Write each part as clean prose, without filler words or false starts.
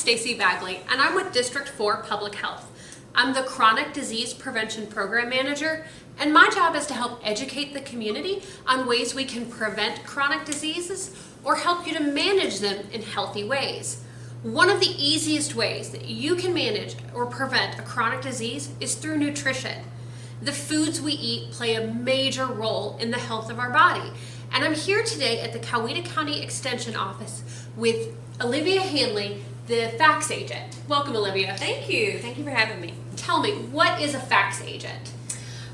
Stacy Bagley, and I'm with District 4 Public Health. I'm the Chronic Disease Prevention Program Manager, and my job is to help educate the community on ways we can prevent chronic diseases or help you to manage them in healthy ways. One of the easiest ways that you can manage or prevent a chronic disease is through nutrition. The foods we eat play a major role in the health of our body. And I'm here today at the Coweta County Extension Office with Olivia Hanley, the fax agent. Welcome, Olivia. Thank you. Thank you for having me. Tell me, what is a fax agent?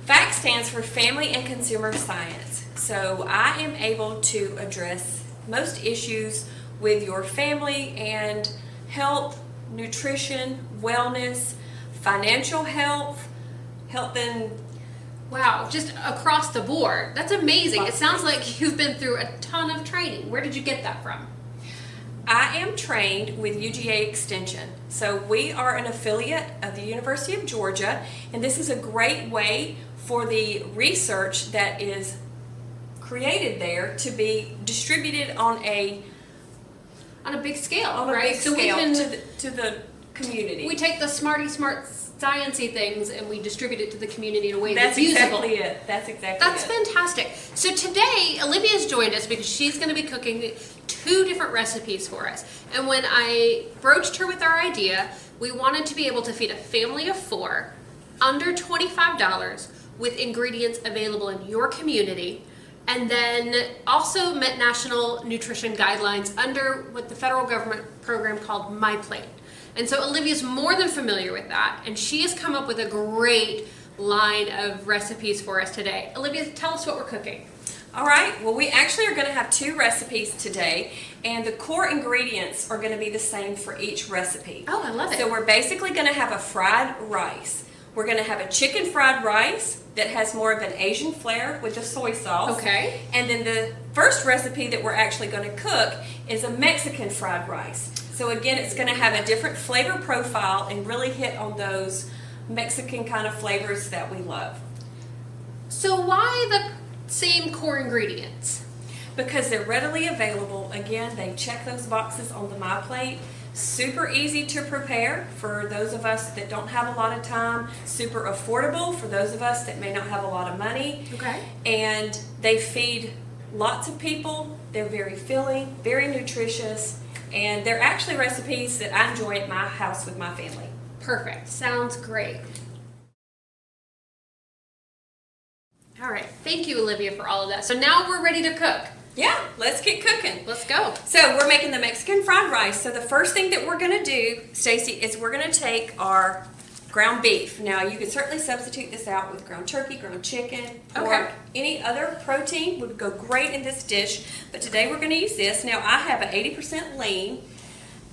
FACS stands for Family and Consumer Science. So I am able to address most issues with your family and health, nutrition, wellness, financial health and Wow, just across the board. That's amazing. It sounds like you've been through a ton of training. Where did you get that from? I am trained with UGA Extension. So we are an affiliate of the University of Georgia, and this is a great way for the research that is created there to be distributed on a big scale, big right? scale So we can to the community. we take the smart sciencey things and we distribute it to the community in a way that's usable. Exactly it. That's exactly That's it. fantastic. So today, Olivia's joined us because she's going to be cooking 2 different recipes for us. And when I broached her with our idea, we wanted to be able to feed a family of 4 under $25 with ingredients available in your community, and then also met national nutrition guidelines under what the federal government program called My Plate. And so Olivia's more than familiar with that, and she has come up with a great line of recipes for us today. Olivia, tell us what we're cooking. All right, well, we actually are going to have 2 recipes today, and the core ingredients are going to be the same for each recipe. Oh, I love it. So we're basically going to have a fried rice. We're going to have a chicken fried rice that has more of an Asian flair with the soy sauce. Okay. And then the first recipe that we're actually going to cook is a Mexican fried rice. So again, it's going to have a different flavor profile and really hit on those Mexican kind of flavors that we love. So why the same core ingredients? Because they're readily available. Again, they check those boxes on the My Plate. Super easy to prepare for those of us that don't have a lot of time. Super affordable for those of us that may not have a lot of money. Okay. And they feed lots of people. They're very filling, very nutritious, and they're actually recipes that I enjoy at my house with my family. Perfect. Sounds great. All right. Thank you, Olivia, for all of that. So now we're ready to cook. Yeah, let's get cooking. Let's go. So we're making the Mexican fried rice. So the first thing that we're going to do, Stacy, is we're going to take our ground beef. Now you can certainly substitute this out with ground turkey, ground chicken, pork. Okay. Any other protein would go great in this dish, but today we're going to use this. Now I have an 80% lean.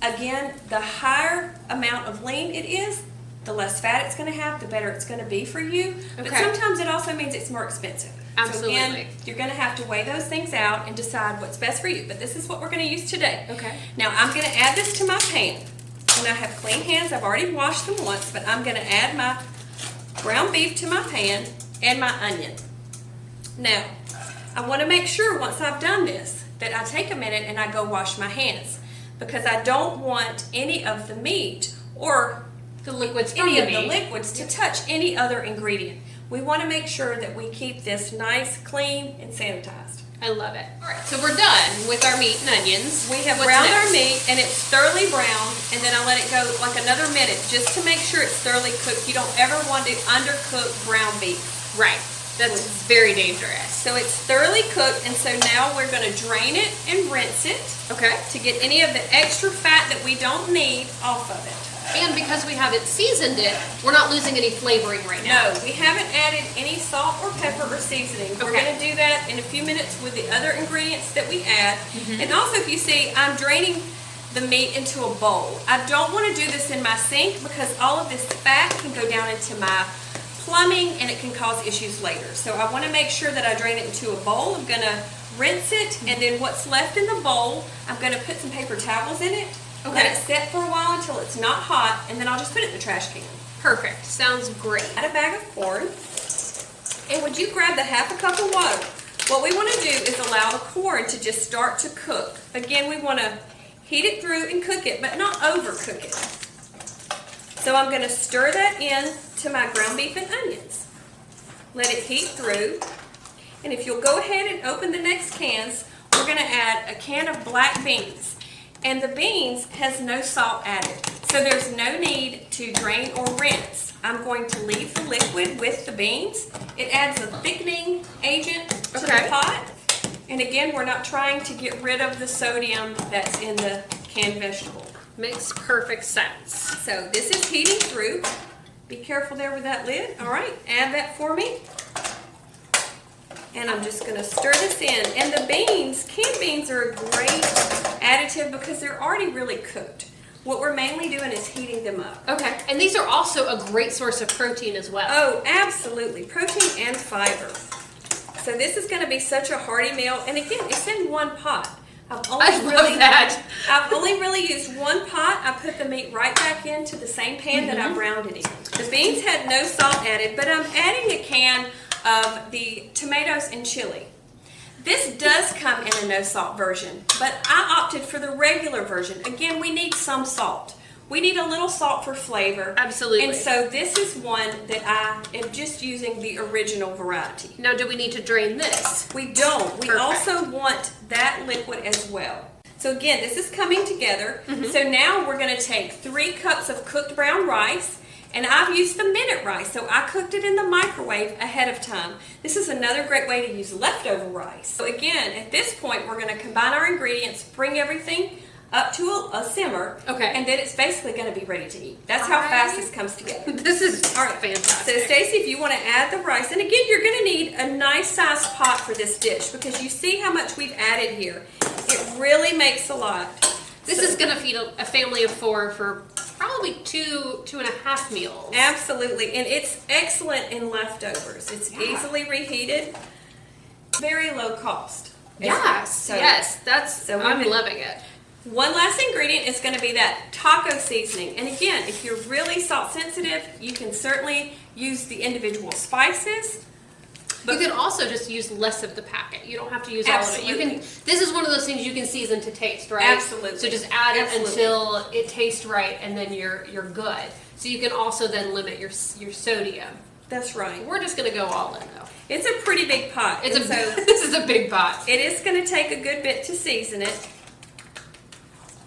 Again, the higher amount of lean it is, the less fat it's going to have, the better it's going to be for you. But Okay. sometimes it also means it's more expensive. Absolutely. So again, you're going to have to weigh those things out and decide what's best for you. But this is what we're going to use today. Okay. Now I'm going to add this to my pan. And I have clean hands. I've already washed them once, but I'm going to add my ground beef to my pan and my onion. Now, I want to make sure once I've done this that I take a minute and I go wash my hands, because I don't want any of the meat or The liquids from any the of meat. the liquids to touch any other ingredient. We want to make sure that we keep this nice, clean, and sanitized. I love it. All right, so we're done with our meat and onions. We have What's browned next? our meat, and it's thoroughly browned, and then I let it go like another minute just to make sure it's thoroughly cooked. You don't ever want to undercook ground beef. Right. That's very dangerous. So it's thoroughly cooked, and so now we're going to drain it and rinse it Okay. to get any of the extra fat that we don't need off of it. And because we haven't seasoned it, we're not losing any flavoring right now. No, we haven't added any salt or pepper or seasoning. We're Okay. going to do that in a few minutes with the other ingredients that we add. And also, if you see, I'm draining the meat into a bowl. I don't want to do this in my sink because all of this fat can go down into my plumbing and it can cause issues later. So I want to make sure that I drain it into a bowl. I'm going to rinse it, and then what's left in the bowl, I'm going to put some paper towels in it. Okay. Let it set for a while until it's not hot, and then I'll just put it in the trash can. Perfect. Sounds great. Add a bag of corn. And would you grab the half a cup of water? What we want to do is allow the corn to just start to cook. Again, we want to heat it through and cook it, but not overcook it. So I'm going to stir that in to my ground beef and onions. Let it heat through. And if you'll go ahead and open the next cans, we're going to add a can of black beans. And the beans has no salt added, so there's no need to drain or rinse. I'm going to leave the liquid with the beans. It adds a thickening agent to the pot. And again, we're not trying to get rid of the sodium that's in the canned vegetable. Makes perfect sense. So this is heating through. Be careful there with that lid. All right, add that for me. And I'm just going to stir this in. And the beans, canned beans are a great additive because they're already really cooked. What we're mainly doing is heating them up. Okay, and these are also a great source of protein as well. Oh, absolutely. Protein and fiber. So this is going to be such a hearty meal. And again, it's in one pot. I've only really used one pot. I put the meat right back into the same pan that I browned it in. The beans had no salt added, but I'm adding a can of the tomatoes and chili. This does come in a no salt version, but I opted for the regular version. Again, we need some salt. We need a little salt for flavor. Absolutely. And so this is one that I am just using the original variety. Now, do we need to drain this? We don't. We Perfect. also want that liquid as well. So again, this is coming together. So now we're going to take 3 cups of cooked brown rice. And I've used the minute rice, so I cooked it in the microwave ahead of time. This is another great way to use leftover rice. So again, at this point, we're going to combine our ingredients, bring everything up to a simmer, and then it's basically going to be ready to eat. That's how fast this comes together. This is fantastic. So Stacy, if you want to add the rice, and again, you're going to need a nice sized pot for this dish because you see how much we've added here. It really makes a lot. This is going to feed a family of 4 for probably 2.5 meals. Absolutely, and it's excellent in leftovers. It's easily reheated, very low cost. Yes, I'm loving it. One last ingredient is going to be that taco seasoning. And again, if you're really salt sensitive, you can certainly use the individual spices. But you can also just use less of the packet. You don't have to use all of it. You can. This is one of those things you can season to taste, right? Absolutely. So just add it until it tastes right, and then you're good. So you can also then limit your sodium. That's right. We're just going to go all in though. It's a pretty big pot. This is a big pot. It is going to take a good bit to season it.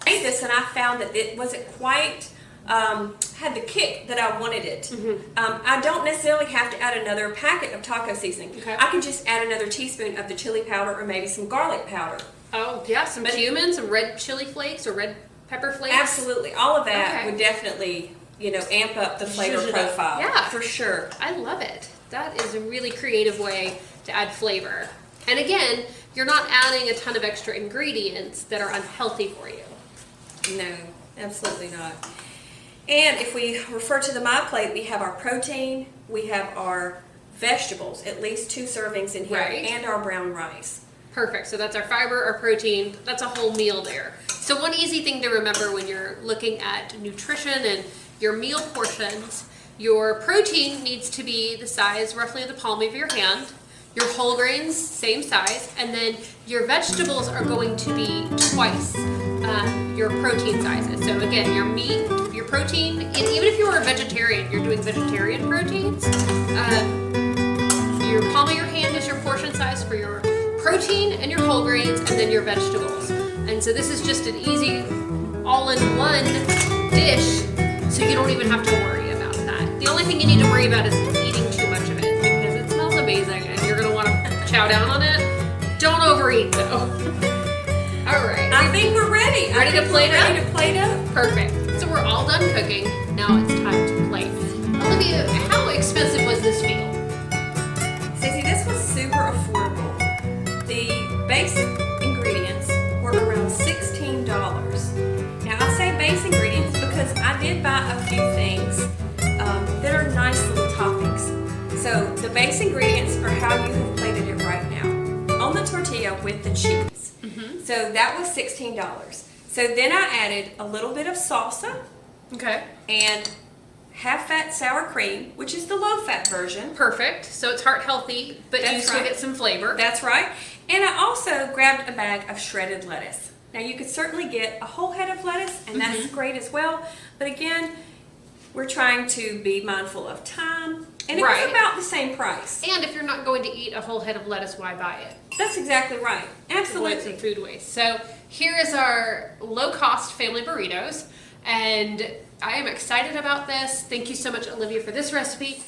I made this and I found that it wasn't quite had the kick that I wanted it. I don't necessarily have to add another packet of taco seasoning. I can just add another teaspoon of the chili powder or maybe some garlic powder. Oh yeah, some cumin, some red chili flakes or red pepper flakes. Absolutely, all of that would definitely amp up the flavor profile. Yeah, for sure. I love it. That is a really creative way to add flavor. And again, you're not adding a ton of extra ingredients that are unhealthy for you. No, absolutely not. And if we refer to the My Plate, we have our protein, we have our vegetables, at least 2 servings in here, and our brown rice. Perfect. So that's our fiber, our protein. That's a whole meal there. So one easy thing to remember when you're looking at nutrition and your meal portions, your protein needs to be the size roughly of the palm of your hand. Your whole grains, same size. And then your vegetables are going to be twice your protein sizes. So again, your meat, your protein, and even if you are a vegetarian, you're doing vegetarian proteins. Your palm of your hand is your portion size for your protein and your whole grains, and then your vegetables. And so this is just an easy all-in-one dish, so you don't even have to worry about that. The only thing you need to worry about is eating too much of it, because it smells amazing and you're going to want to chow down on it. Don't overeat though. All right. I think we're ready. Ready to plate up? Ready to plate up. Perfect. So we're all done cooking. Now it's time to plate. Olivia, how expensive was this meal? Stacey, this was super affordable. The basic ingredients were around $16. Now I say base ingredients because I did buy a few things that are nice little toppings. So the base ingredients are how you have plated it right now. On the tortilla with the cheese. So that was $16. So then I added a little bit of salsa. Okay. And half-fat sour cream, which is the low-fat version. Perfect. So it's heart healthy, but you still get some flavor. That's right. And I also grabbed a bag of shredded lettuce. Now you could certainly get a whole head of lettuce, and that's great as well. But again, we're trying to be mindful of time, and it Right. was about the same price. And if you're not going to eat a whole head of lettuce, why buy it? That's exactly right. Avoid Absolutely. some food waste. So here is our low-cost family burritos, and I am excited about this. Thank you so much, Olivia, for this recipe.